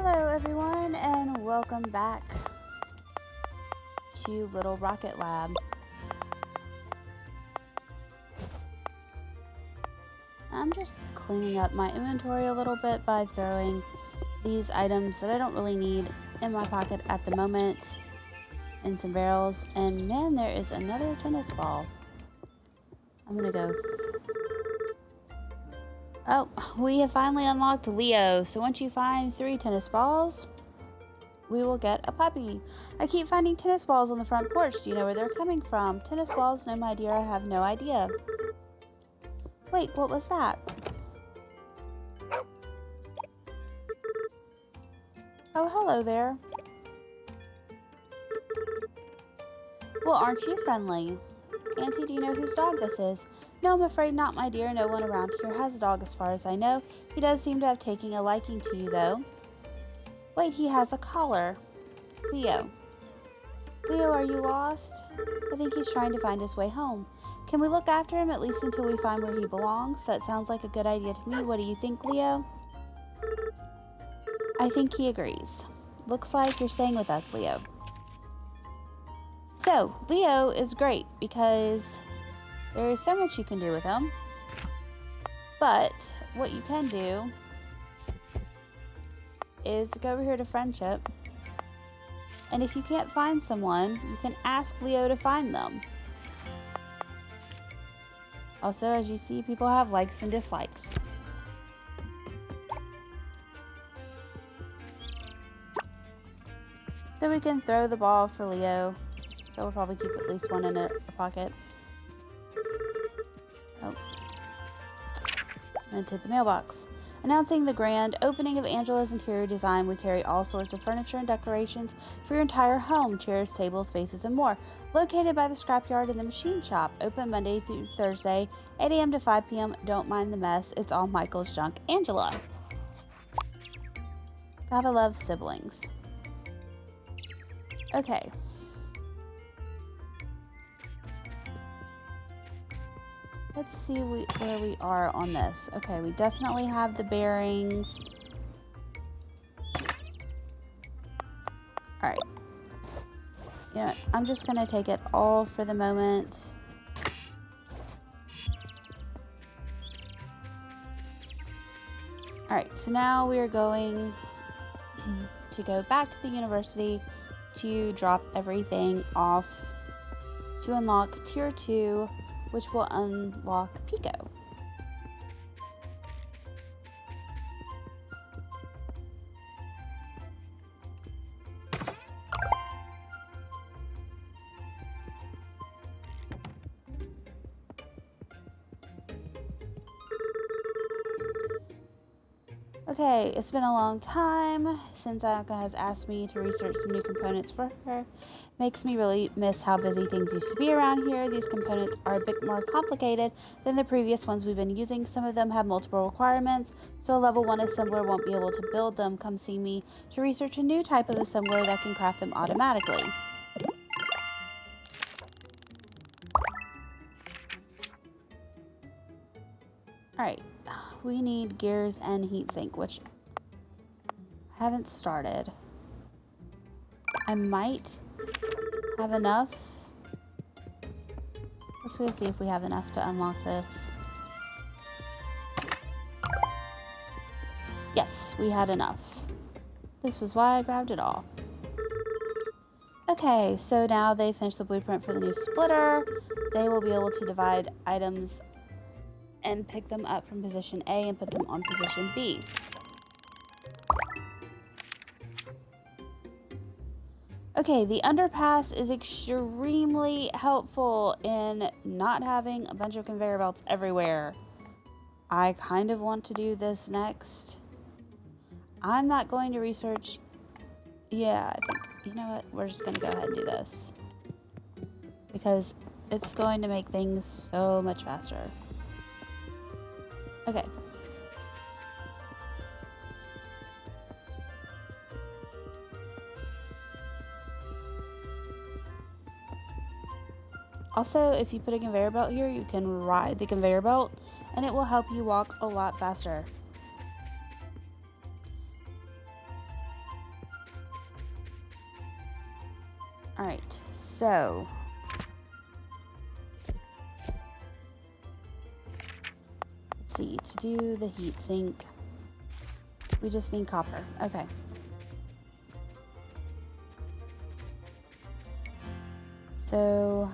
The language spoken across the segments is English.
Hello everyone and welcome back to Little Rocket Lab. I'm just cleaning up my inventory a little bit by throwing these items that I don't really need in my pocket at the moment in some barrels. And man, there is another tennis ball. I'm gonna go. Oh, we have finally unlocked Leo. So once you find 3 tennis balls, we will get a puppy. I keep finding tennis balls on the front porch. Do you know where they're coming from? Tennis balls? No, my dear, I have no idea. Wait, what was that? Oh, hello there. Well, aren't you friendly? Auntie, do you know whose dog this is? No, I'm afraid not, my dear. No one around here has a dog as far as I know. He does seem to have taken a liking to you, though. Wait, he has a collar. Leo. Leo, are you lost? I think he's trying to find his way home. Can we look after him at least until we find where he belongs? That sounds like a good idea to me. What do you think, Leo? I think he agrees. Looks like you're staying with us, Leo. So, Leo is great because there is so much you can do with him. But what you can do is go over here to friendship. And if you can't find someone, you can ask Leo to find them. Also, as you see, people have likes and dislikes. So we can throw the ball for Leo. So we'll probably keep at least one in a pocket. Oh. Into the mailbox. Announcing the grand opening of Angela's Interior Design, we carry all sorts of furniture and decorations for your entire home, chairs, tables, vases, and more. Located by the scrapyard and the machine shop, open Monday through Thursday, 8 a.m. to 5 p.m. Don't mind the mess, it's all Michael's junk. Angela. Gotta love siblings. Okay. Let's see where we are on this. Okay, we definitely have the bearings. Alright. You know what? I'm just going to take it all for the moment. Alright, so now we are going to go back to the university to drop everything off to unlock Tier 2, which will unlock Pico. Okay, it's been a long time since Annika has asked me to research some new components for her. Makes me really miss how busy things used to be around here. These components are a bit more complicated than the previous ones we've been using. Some of them have multiple requirements, so a level 1 assembler won't be able to build them. Come see me to research a new type of assembler that can craft them automatically. Alright, we need gears and heatsink, which I haven't started. I might have enough. Let's go see if we have enough to unlock this. Yes, we had enough. This was why I grabbed it all. Okay, so now they finished the blueprint for the new splitter. They will be able to divide items and pick them up from position A and put them on position B. Okay, the underpass is extremely helpful in not having a bunch of conveyor belts everywhere. I kind of want to do this next. I'm not going to research. Yeah, I think, you know what? We're just going to go ahead and do this. Because it's going to make things so much faster. Okay. Also, if you put a conveyor belt here, you can ride the conveyor belt and it will help you walk a lot faster. Alright, so let's see, to do the heat sink, we just need copper. Okay. So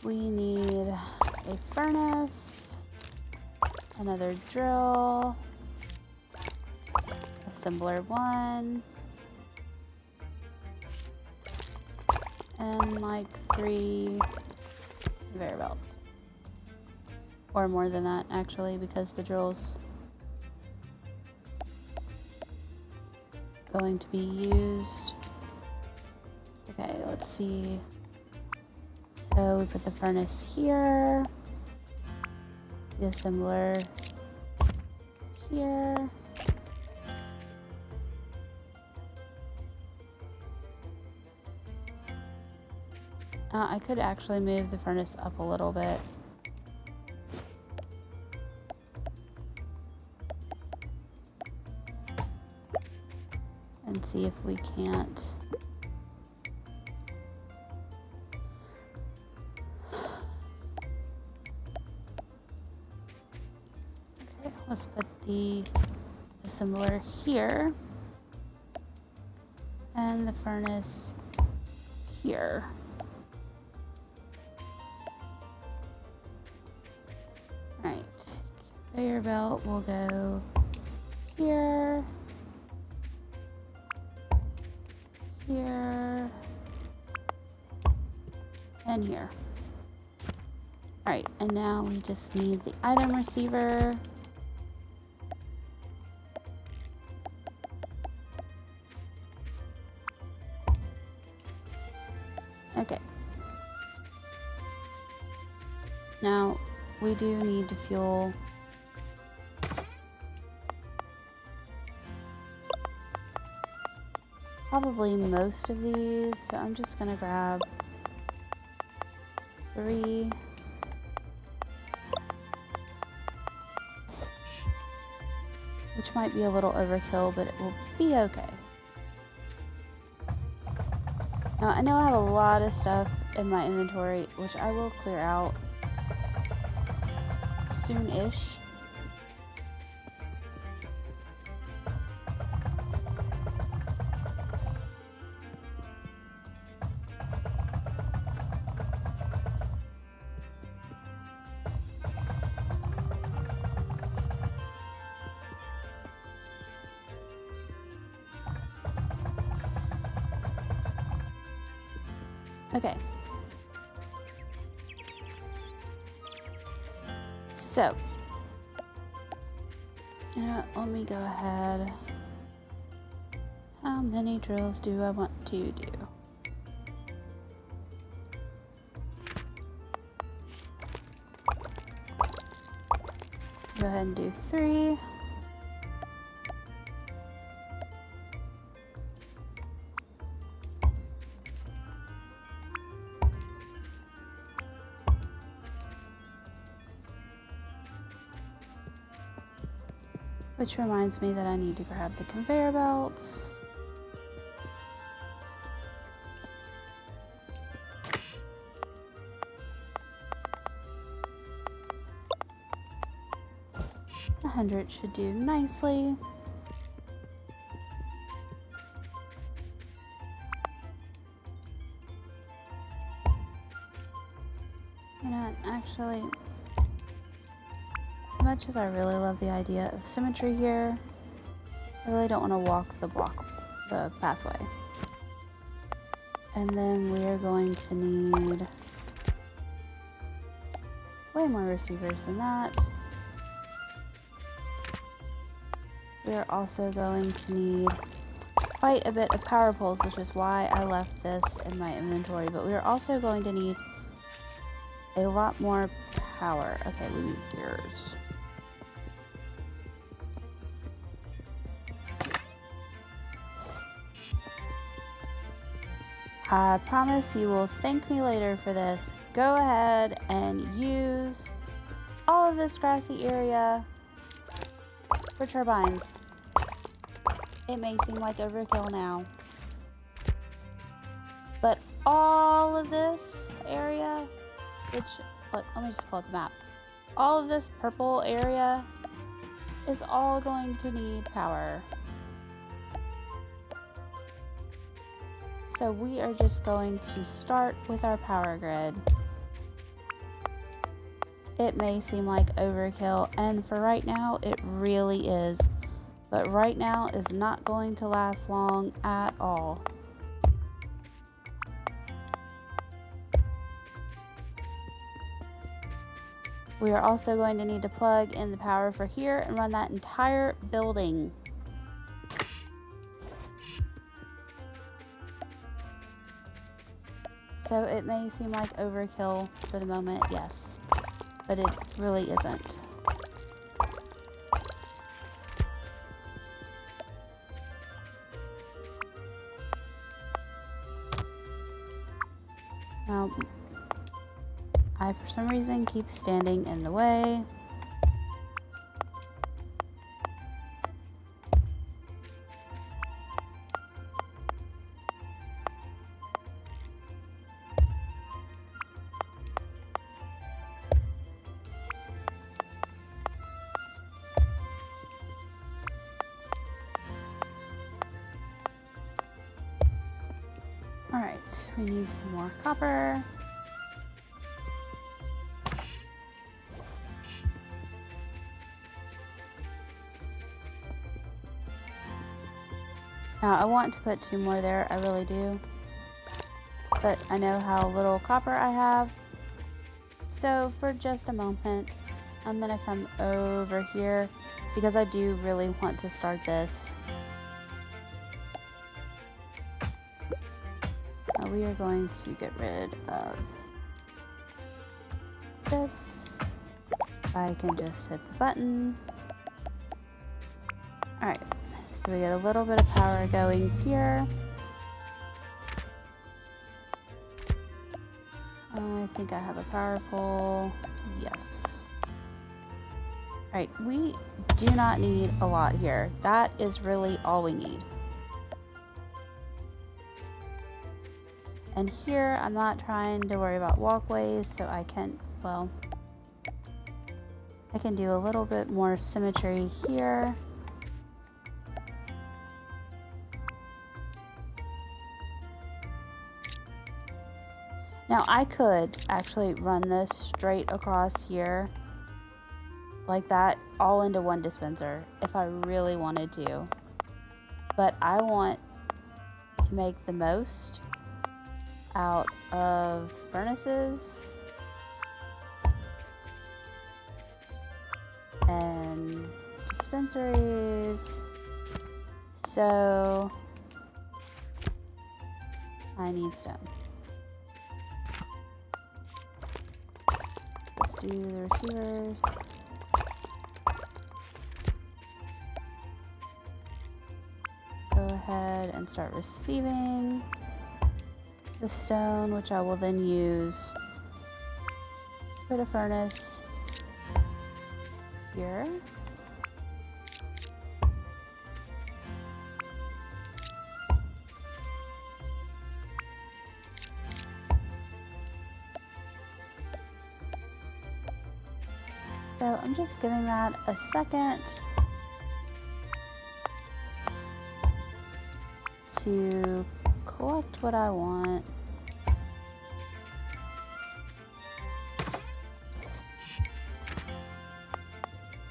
we need a furnace, another drill, assembler 1, and like 3 conveyor belts. Or more than that, actually, because the drill's going to be used. Okay, let's see. So we put the furnace here, the assembler here. I could actually move the furnace up a little bit. And see if we can't. Okay, let's put the assembler here. And the furnace here. Alright, conveyor belt will go here, here, and here. Alright, and now we just need the item receiver. Okay. Now, we do need to fuel probably most of these, so I'm just gonna grab 3. Which might be a little overkill, but it will be okay. Now, I know I have a lot of stuff in my inventory, which I will clear out soon-ish. Okay. So, you know what, let me go ahead. How many drills do I want to do? Go ahead and do 3. Which reminds me that I need to grab the conveyor belts. The 100 should do nicely. You know what, actually, as much as I really love the idea of symmetry here, I really don't want to walk the pathway. And then we are going to need way more receivers than that. We are also going to need quite a bit of power poles, which is why I left this in my inventory. But we are also going to need a lot more power. Okay, we need gears. I promise you will thank me later for this. Go ahead and use all of this grassy area for turbines. It may seem like overkill now, but all of this area, which, look, let me just pull up the map. All of this purple area is all going to need power. So we are just going to start with our power grid. It may seem like overkill, and for right now, it really is. But right now is not going to last long at all. We are also going to need to plug in the power for here and run that entire building. So it may seem like overkill for the moment, yes, but it really isn't. Now, I for some reason keep standing in the way. Alright, we need some more copper. Now, I want to put 2 more there, I really do. But I know how little copper I have. So for just a moment, I'm gonna come over here because I do really want to start this. Now we are going to get rid of this. I can just hit the button. Alright, so we get a little bit of power going here. I think I have a power pole. Yes. Alright, we do not need a lot here. That is really all we need. And here, I'm not trying to worry about walkways, so I can, well, I can do a little bit more symmetry here. Now, I could actually run this straight across here, like that, all into one dispenser, if I really wanted to. But I want to make the most out of furnaces and dispensaries, so I need stone. Let's do the receivers. Go ahead and start receiving the stone, which I will then use to put a furnace here. So I'm just giving that a second to collect what I want.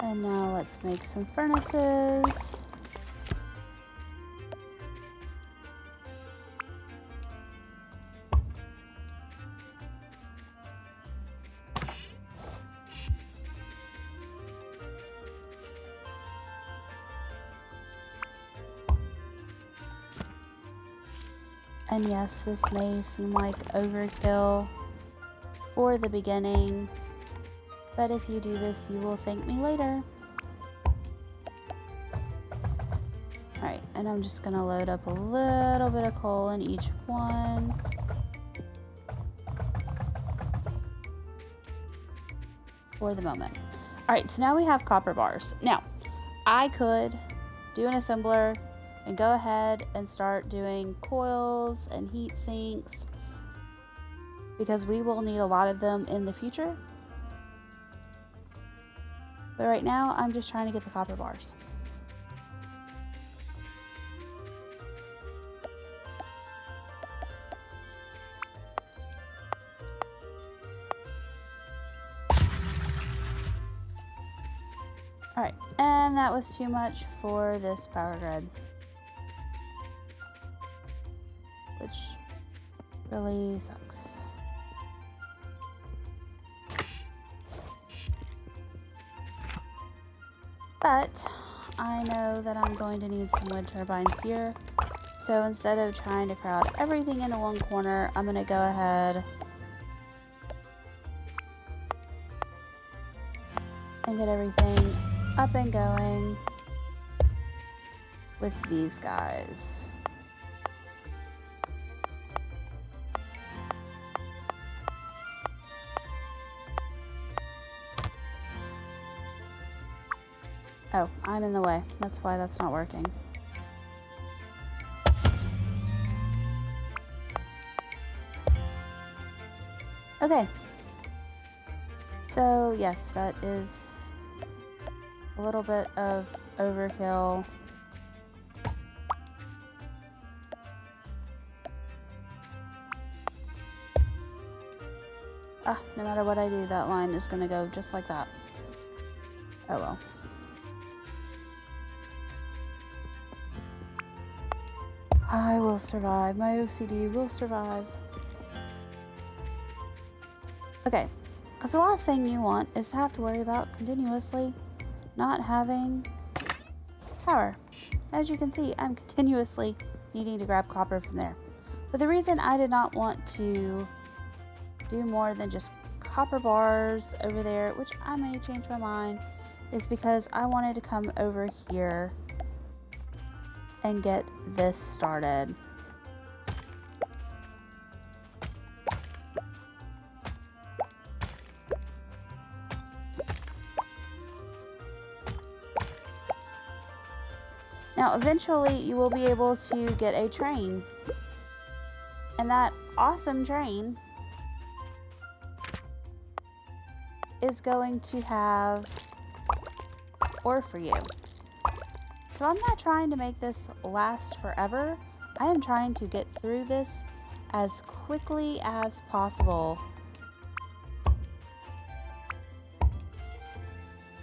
And now let's make some furnaces. And yes, this may seem like overkill for the beginning, but if you do this, you will thank me later. Alright, and I'm just gonna load up a little bit of coal in each one. For the moment. Alright, so now we have copper bars. Now, I could do an assembler and go ahead and start doing coils and heat sinks because we will need a lot of them in the future. But right now, I'm just trying to get the copper bars. Alright, and that was too much for this power grid. Which really sucks. But I know that I'm going to need some wind turbines here. So instead of trying to crowd everything into one corner, I'm going to go ahead and get everything up and going with these guys. Oh, I'm in the way. That's why that's not working. Okay. So, yes, that is a little bit of overkill. No matter what I do, that line is gonna go just like that. Oh well. I will survive. My OCD will survive. Okay, because the last thing you want is to have to worry about continuously not having power. As you can see, I'm continuously needing to grab copper from there. But the reason I did not want to do more than just copper bars over there, which I may change my mind, is because I wanted to come over here and get this started. Now, eventually you will be able to get a train, and that awesome train is going to have ore for you. So I'm not trying to make this last forever. I am trying to get through this as quickly as possible.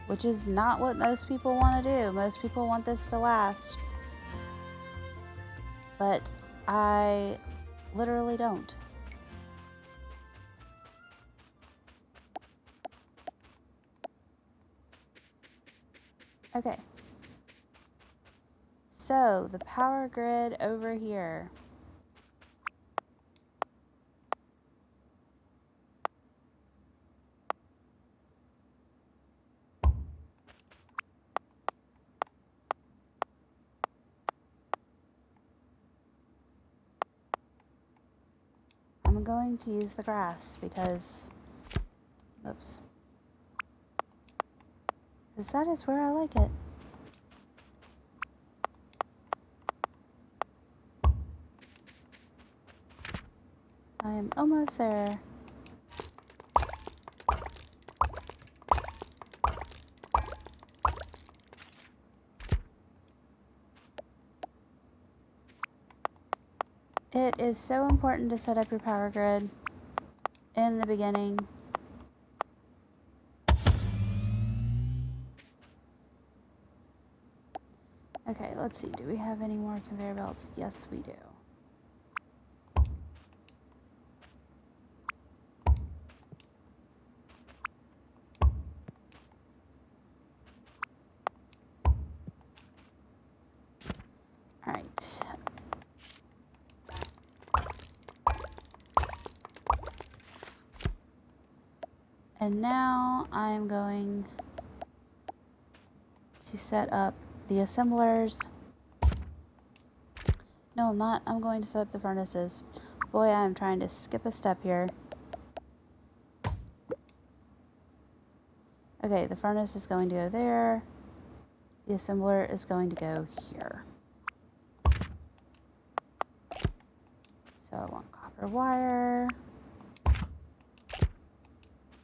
Which is not what most people want to do. Most people want this to last. But I literally don't. Okay. So, the power grid over here. I'm going to use the grass because, oops. Because that is where I like it. I am almost there. It is so important to set up your power grid in the beginning. Okay, let's see. Do we have any more conveyor belts? Yes, we do. All right. And now I'm going to set up the assemblers No, I'm not. I'm going to set up the furnaces. Boy, I am trying to skip a step here. Okay, the furnace is going to go there. The assembler is going to go here. So I want copper wire.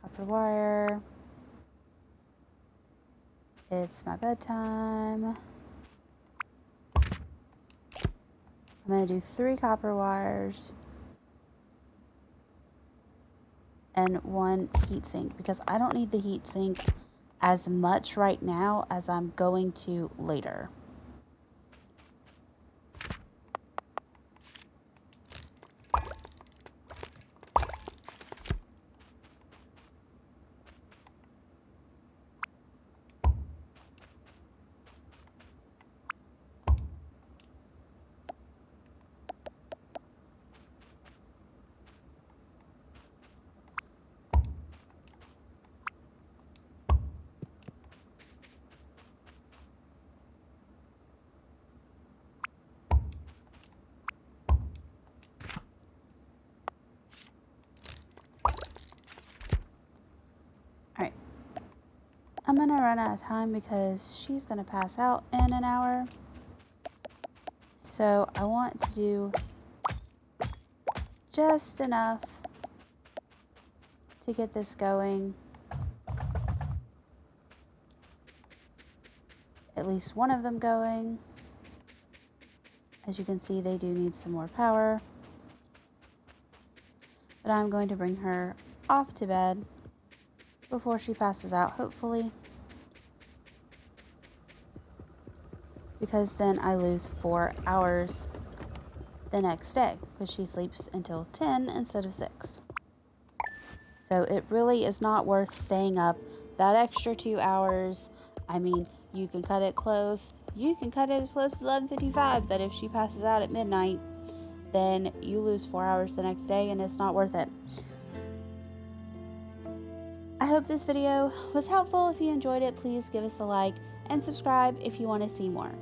Copper wire. It's my bedtime. I'm going to do 3 copper wires and 1 heatsink because I don't need the heatsink as much right now as I'm going to later. Alright. I'm gonna run out of time because she's gonna pass out in an hour. So I want to do just enough to get this going. At least one of them going. As you can see, they do need some more power. But I'm going to bring her off to bed before she passes out, hopefully. Because then I lose 4 hours the next day, because she sleeps until 10 instead of 6. So it really is not worth staying up that extra 2 hours. I mean, you can cut it close. You can cut it as close as 11:55, but if she passes out at midnight, then you lose 4 hours the next day, and it's not worth it. I hope this video was helpful. If you enjoyed it, please give us a like and subscribe if you want to see more.